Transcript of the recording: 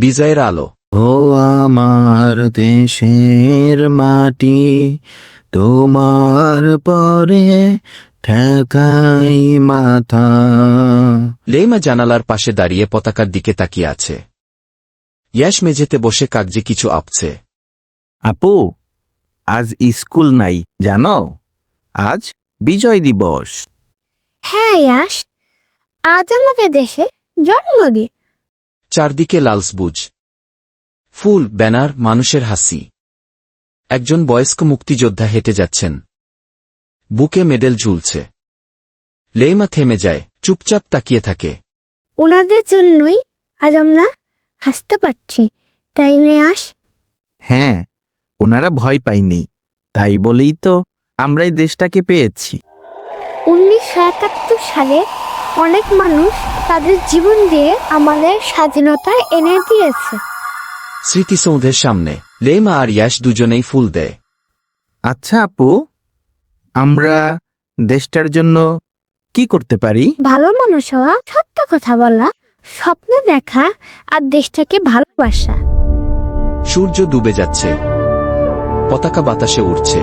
বিজয়ের আলো। ও আমার দেশের মাটি, তোমার পরে ঠেকাই মাথা। লেইমা জানালার পাশে দাঁড়িয়ে পতাকার দিকে তাকিয়ে আছে। ইয়াশ মেঝেতে বসে কাগজে কিছু আঁকছে। আপু, আজ স্কুল নাই জানো? আজ বিজয় দিবস। হ্যাঁ ইয়াশ, আজ আমাদের দেশে জন্মদিন। চারদিকে লাল সবুজ ফুল, ব্যানার, মানুষের হাসি। একজন বয়স্ক মুক্তিযোদ্ধা হেঁটে যাচ্ছেন, বুকে মেডেল ঝুলছে। লেইমা থেমে যায়, চুপচাপ তাকিয়ে থাকে। ওনাদের জন্যই আজ আমরা হাসতে পারছি, তাই না ইয়াশ? হ্যাঁ, ওনারা ভয় পায়নি, তাই বলেই তো আমরা এই দেশটাকে পেয়েছি। 1971 সালে অনেক মানুষ তাদের জীবন দিয়ে আমাদের স্বাধীনতা এনে দিয়েছে। স্মৃতিসৌধের সামনে লেইমা আর ইয়াশ দুজনেই ফুল দেয়। আচ্ছা আপু, আমরা দেশটার জন্য কি করতে পারি? ভালো মানুষ হওয়া, সত্য কথা বলা, স্বপ্ন দেখা আর দেশটাকে ভালোবাসা। সূর্য ডুবে যাচ্ছে, পতাকা বাতাসে উড়ছে।